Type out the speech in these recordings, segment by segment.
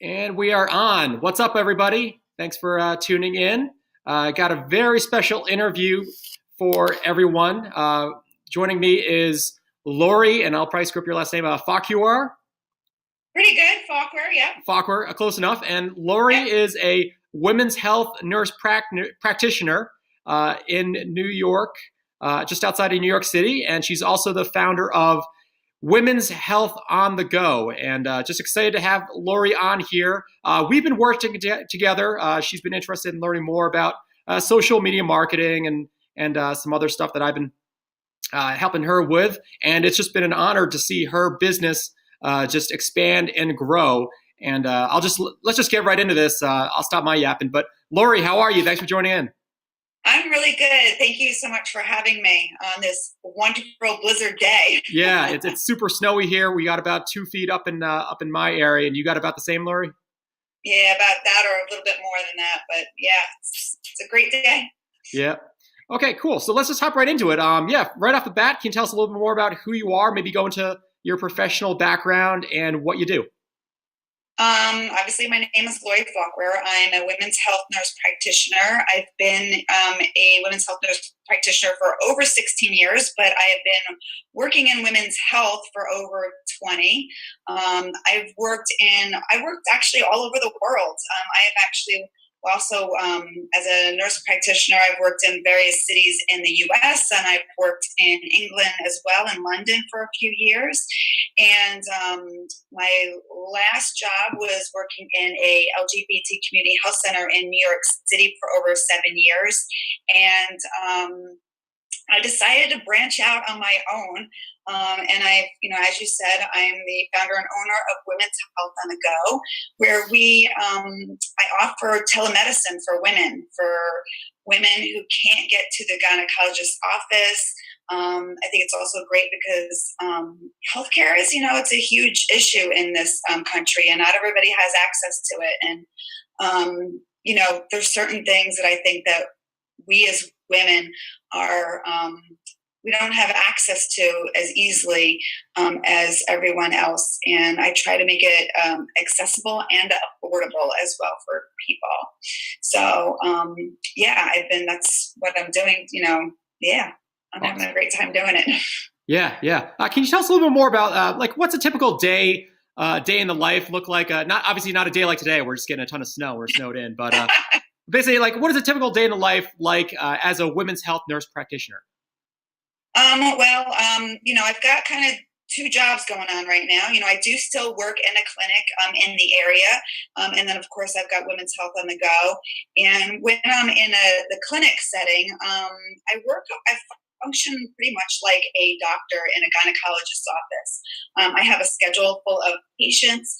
And we are on. What's up, everybody? Thanks for tuning in. Got a very special interview for everyone. Joining me is Lori, and I'll probably script your last name, Fauquier. Pretty good, Fauquier, yeah. Fauquier, close enough. And Lori Yep. is a women's health nurse practitioner in New York, just outside of New York City. And she's also the founder of Women's Health on the Go. And just excited to have Lori on here. We've been working together. She's been interested in learning more about social media marketing and some other stuff that I've been helping her with. And it's just been an honor to see her business just expand and grow. And let's just get right into this. I'll stop my yapping. But Lori, how are you? Thanks for joining in. I'm really good. Thank you so much for having me on this wonderful blizzard day. Yeah, it's super snowy here. We got about 2 feet up in my area, and you got about the same, Lori? Yeah, about that or a little bit more than that. But yeah, it's a great day. Yeah. Okay, cool. So let's just hop right into it. Yeah, right off the bat, can you tell us a little bit more about who you are? Maybe go into your professional background and what you do. Obviously, my name is Lori Fauquier. I'm a women's health nurse practitioner. I've been a women's health nurse practitioner for over 16 years, but I have been working in women's health for over 20. I worked actually all over the world. I have actually also, as a nurse practitioner, I've worked in various cities in the US, and I've worked in England as well, in London for a few years. And my last job was working in a LGBT community health center in New York City for over 7 years. And I decided to branch out on my own. And as you said, I'm the founder and owner of Women's Health on the Go, where I offer telemedicine for women who can't get to the gynecologist's office. I think it's also great because healthcare is, it's a huge issue in this country, and not everybody has access to it. And, there's certain things that I think that we as women are we don't have access to as easily as everyone else, and I try to make it accessible and affordable as well for people. So that's what I'm doing. I'm having a great time doing it. Yeah, yeah. Can you tell us a little bit more about like what's a typical day in the life look like? Not obviously not a day like today. We're just getting a ton of snow. We're snowed in, but basically, like, what is a typical day in the life like as a women's health nurse practitioner? I've got kind of two jobs going on right now. I do still work in a clinic in the area. And then, of course, I've got Women's Health on the Go. And when I'm in the clinic setting, I function pretty much like a doctor in a gynecologist's office. I have a schedule full of patients,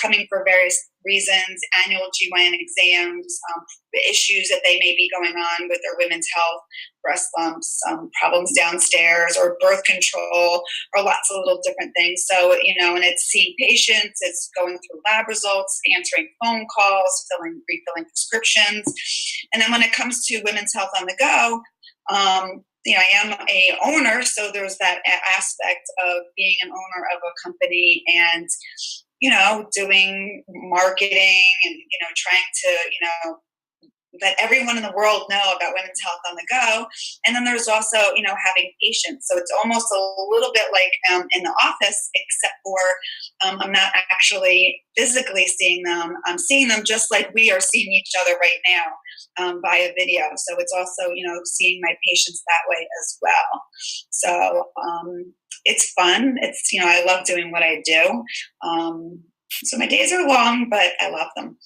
coming for various reasons, annual GYN exams, issues that they may be going on with their women's health, breast lumps, problems downstairs, or birth control, or lots of little different things. So, and it's seeing patients, it's going through lab results, answering phone calls, refilling prescriptions. And then when it comes to Women's Health on the Go, I am a owner, so there's that aspect of being an owner of a company and, doing marketing and, trying to, let everyone in the world know about Women's Health on the Go. And then there's also, having patients. So it's almost a little bit like in the office, except for I'm not actually physically seeing them. I'm seeing them just like we are seeing each other right now via video. So it's also, seeing my patients that way as well. So it's fun. It's, I love doing what I do. So my days are long, but I love them.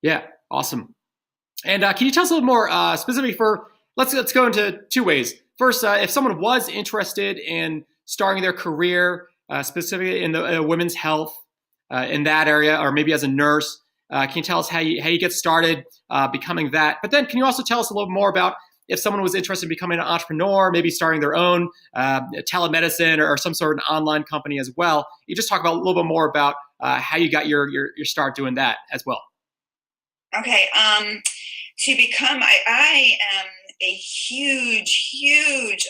Yeah, awesome. And can you tell us a little more specifically for, let's go into two ways. First, if someone was interested in starting their career specifically in the women's health in that area, or maybe as a nurse, can you tell us how you get started becoming that? But then can you also tell us a little more about if someone was interested in becoming an entrepreneur, maybe starting their own telemedicine or some sort of an online company as well? You just talk about a little bit more about how you got your start doing that as well. Okay. I am a huge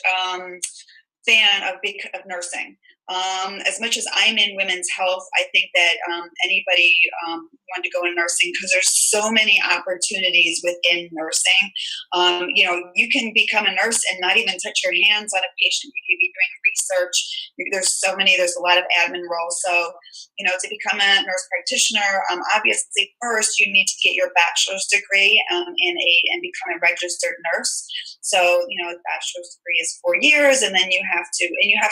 fan of nursing. As much as I'm in women's health, I think that anybody want to go in nursing, because there's so many opportunities within nursing. You can become a nurse and not even touch your hands on a patient. You could be doing research. There's a lot of admin roles. So, to become a nurse practitioner, obviously first you need to get your bachelor's degree and become a registered nurse. So, a bachelor's degree is 4 years, and then you have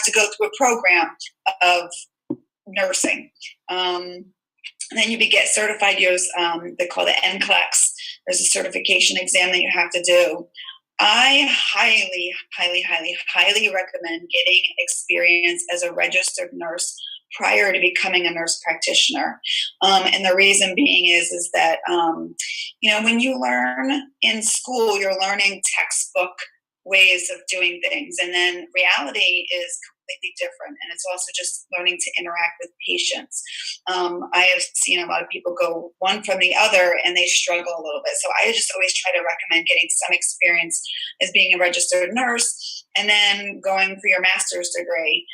to go through a program of nursing. And then you get certified. They call it NCLEX. There's a certification exam that you have to do. I highly, highly, highly, highly recommend getting experience as a registered nurse prior to becoming a nurse practitioner. And the reason being is that, when you learn in school, you're learning textbook ways of doing things. And then reality is completely different. And it's also just learning to interact with patients. I have seen a lot of people go one from the other and they struggle a little bit. So I just always try to recommend getting some experience as being a registered nurse and then going for your master's degree.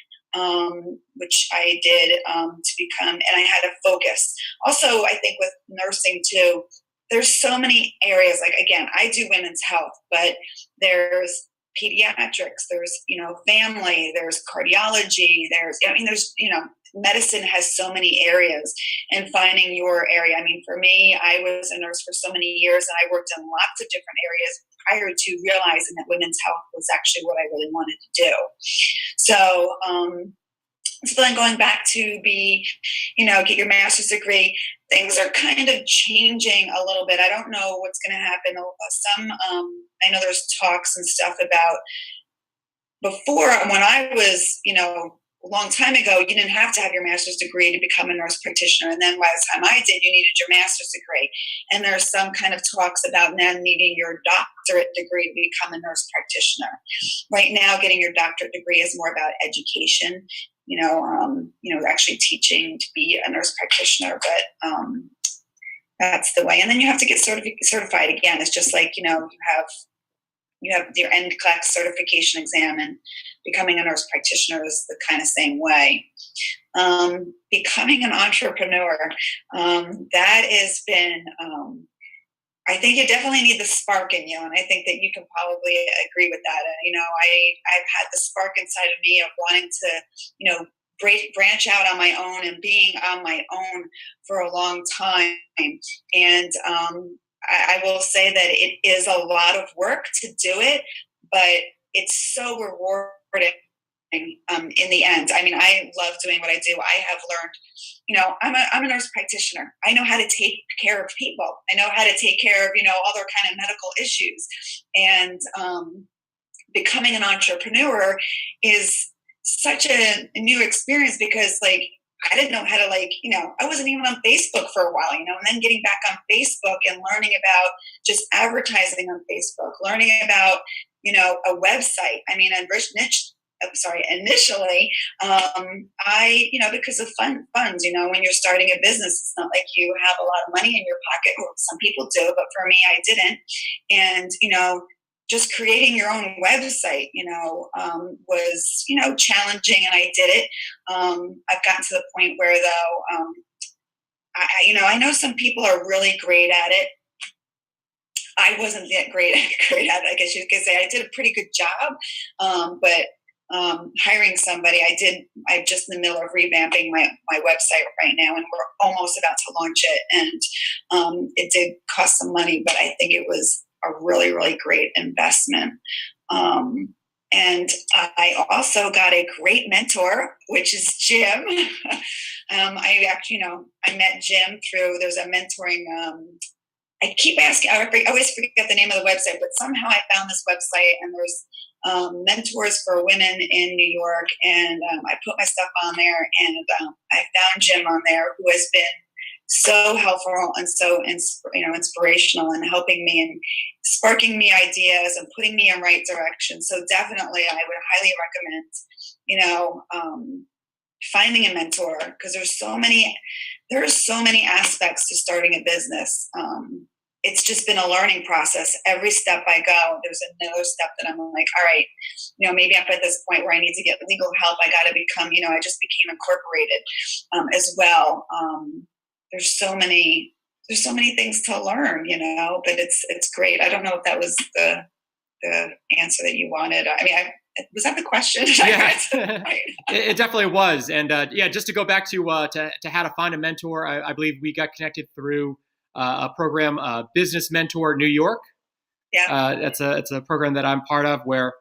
Which I did to become, and I had a focus. Also, I think with nursing too, there's so many areas. Like, again, I do women's health, but there's pediatrics, there's, family, there's cardiology, there's medicine has so many areas, and finding your area. I mean, for me, I was a nurse for so many years and I worked in lots of different areas prior to realizing that women's health was actually what I really wanted to do. So then going back to get your master's degree, things are kind of changing a little bit. I don't know what's going to happen. I know there's talks and stuff about before, when I was, a long time ago, you didn't have to have your master's degree to become a nurse practitioner. And then by the time I did, you needed your master's degree. And there's some kind of talks about now needing your doctorate degree to become a nurse practitioner. Right now, getting your doctorate degree is more about education, actually teaching to be a nurse practitioner. But that's the way. And then you have to get certified again. It's just like, you have your NCLEX certification exam, and becoming a nurse practitioner is the kind of same way. Becoming an entrepreneur, that has been, I think you definitely need the spark in you. And I think that you can probably agree with that. I've had the spark inside of me of wanting to, branch out on my own and being on my own for a long time. And, I will say that it is a lot of work to do it, but it's so rewarding in the end. I mean, I love doing what I do. I have learned, I'm a nurse practitioner. I know how to take care of people. I know how to take care of, other kind of medical issues. And becoming an entrepreneur is such a new experience, because I didn't know how to I wasn't even on Facebook for a while, and then getting back on Facebook and learning about just advertising on Facebook, learning about, a website. I mean, initially, because of funds, when you're starting a business, it's not like you have a lot of money in your pocket. Well, some people do, but for me, I didn't. And, just creating your own website, was, challenging, and I did it. I've gotten to the point where, though, I know some people are really great at it. I wasn't that great at it, I guess you could say. I did a pretty good job, but hiring somebody, I'm just in the middle of revamping my website right now, and we're almost about to launch it. And it did cost some money, but I think it was a really, really great investment. And I also got a great mentor, which is Jim. I met Jim through, there's a mentoring, I keep asking, I always forget the name of the website, but somehow I found this website, and there's mentors for women in New York. And I put my stuff on there, and I found Jim on there, who has been so helpful and so inspirational, and helping me and sparking me ideas and putting me in right direction. So definitely, I would highly recommend, finding a mentor, because there's so many aspects to starting a business. it's just been a learning process. Every step I go, there's another step that I'm like, all right, maybe I'm at this point where I need to get legal help. I got to become, I just became incorporated as well. There's so many things to learn, but it's great. I don't know if that was the answer that you wanted. I mean, was that the question? Yeah, it definitely was. And just to go back to how to find a mentor, I believe we got connected through a program, Business Mentor New York. Yeah, it's a program that I'm part of where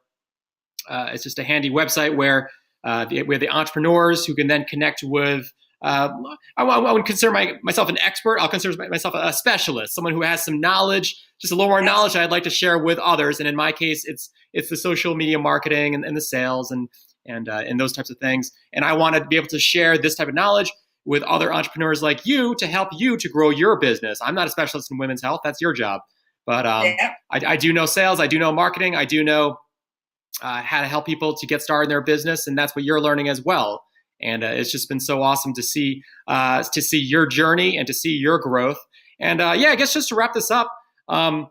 it's just a handy website where we have the entrepreneurs who can then connect with. I would consider myself an expert. I'll consider myself a specialist, someone who has some knowledge, just a little more knowledge I'd like to share with others. And in my case, it's the social media marketing and the sales and those types of things. And I want to be able to share this type of knowledge with other entrepreneurs like you to help you to grow your business. I'm not a specialist in women's health. That's your job. But I do know sales. I do know marketing. I do know how to help people to get started in their business. And that's what you're learning as well. And it's just been so awesome to see your journey and to see your growth. And I guess just to wrap this up, can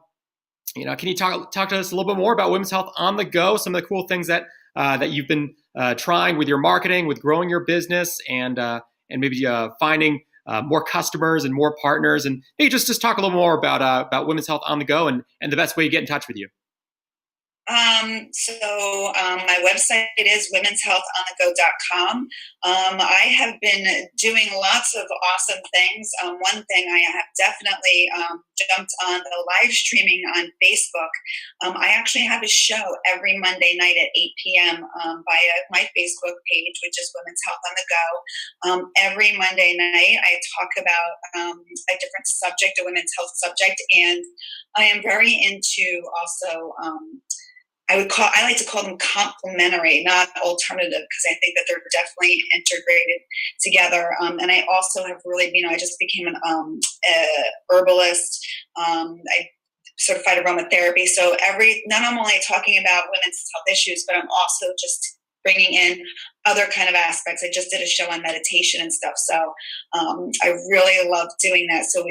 you talk to us a little bit more about Women's Health on the Go? Some of the cool things that you've been trying with your marketing, with growing your business, and maybe finding more customers and more partners, and maybe just talk a little more about Women's Health on the Go and the best way to get in touch with you. My website is womenshealthonthego.com. I have been doing lots of awesome things. One thing I have definitely jumped on the live streaming on Facebook. I actually have a show every Monday night at 8 p.m. Via my Facebook page, which is Women's Health on the Go. Every Monday night, I talk about a different subject, a women's health subject, and I am very into also I like to call them complementary, not alternative, because I think that they're definitely integrated together. And I also have really, I just became an herbalist. I certified aromatherapy. So not only talking about women's health issues, but I'm also just bringing in other kind of aspects. I just did a show on meditation and stuff. So I really love doing that. So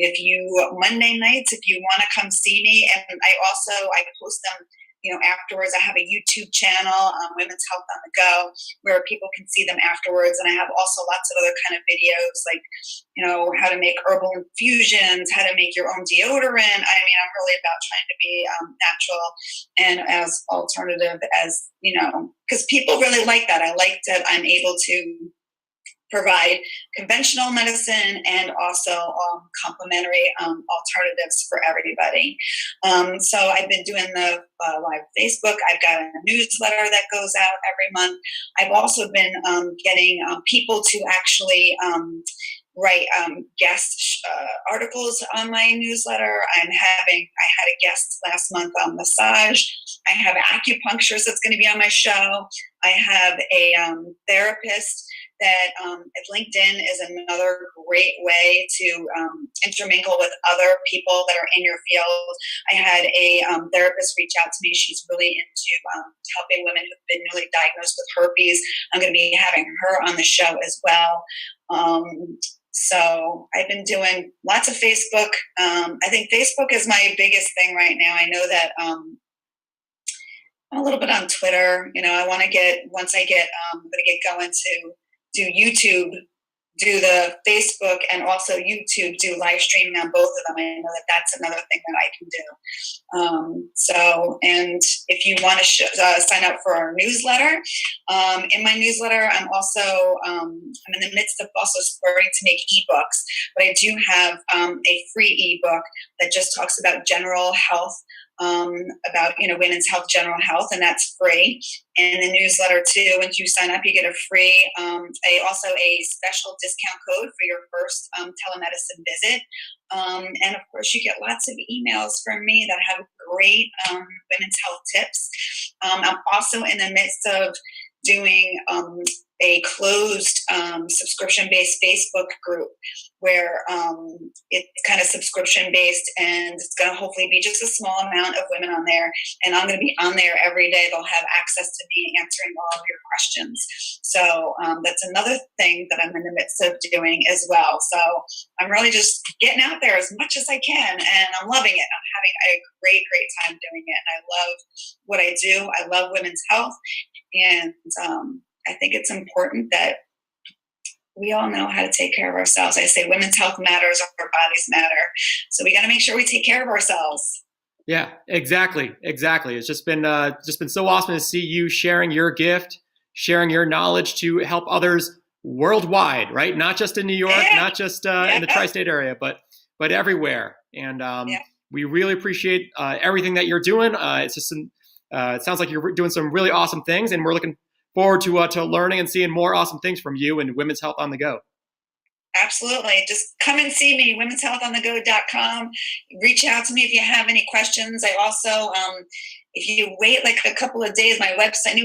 Monday nights, if you want to come see me, and I post them afterwards. I have a YouTube channel, Women's Health on the Go, where people can see them afterwards. And I have also lots of other kind of videos, like, how to make herbal infusions, how to make your own deodorant. I mean, I'm really about trying to be natural and as alternative as, because people really like that. I like that I'm able to provide conventional medicine and also complementary alternatives for everybody. So I've been doing the live Facebook. I've got a newsletter that goes out every month. I've also been getting people to actually write guest articles on my newsletter. I had a guest last month on massage. I have acupuncturist that's going to be on my show. I have a therapist that at LinkedIn is another great way to intermingle with other people that are in your field. I had a therapist reach out to me. She's really into helping women who've been newly diagnosed with herpes. I'm going to be having her on the show as well. So I've been doing lots of Facebook. I think Facebook is my biggest thing right now. I know that I'm a little bit on Twitter. I want to once I'm going to get going to do YouTube, do the Facebook, and also YouTube, do live streaming on both of them. I know that that's another thing that I can do. And if you want to sign up for our newsletter, in my newsletter, I'm in the midst of also starting to make ebooks, but I do have a free ebook that just talks about general health, about women's health, general health, and that's free. And the newsletter too, once you sign up, you get a free, also a special discount code for your first telemedicine visit. And of course, you get lots of emails from me that have great women's health tips. I'm also in the midst of doing a closed subscription-based Facebook group where it's kind of subscription-based, and it's going to hopefully be just a small amount of women on there. And I'm going to be on there every day. They'll have access to me answering all of your questions. So that's another thing that I'm in the midst of doing as well. So I'm really just getting out there as much as I can, and I'm loving it. I'm having a great, great time doing it. And I love what I do. I love women's health. And I think it's important that we all know how to take care of ourselves. I say women's health matters, our bodies matter. So we got to make sure we take care of ourselves. Yeah, exactly. It's just been so awesome to see you sharing your gift, sharing your knowledge to help others worldwide, right? Not just in New York, not just in the tri-state area, but everywhere. And we really appreciate everything that you're doing. It's just it sounds like you're doing some really awesome things, and we're looking forward to learning and seeing more awesome things from you and Women's Health on the Go. Absolutely. Just come and see me, womenshealthonthego.com. Reach out to me if you have any questions. I also, if you wait like a couple of days, my new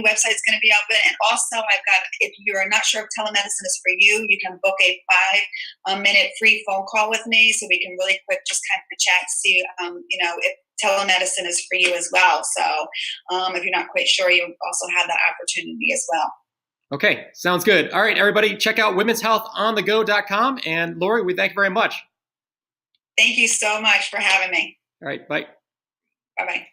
website is going to be up. And also I've got, if you're not sure if telemedicine is for you, you can book a 5-minute free phone call with me. So we can really quick just kind of chat, see, if telemedicine is for you as well. So if you're not quite sure, you also have that opportunity as well. Okay, sounds good. All right, everybody, check out womenshealthonthego.com. And Lori, we thank you very much. Thank you so much for having me. All right, bye. Bye-bye.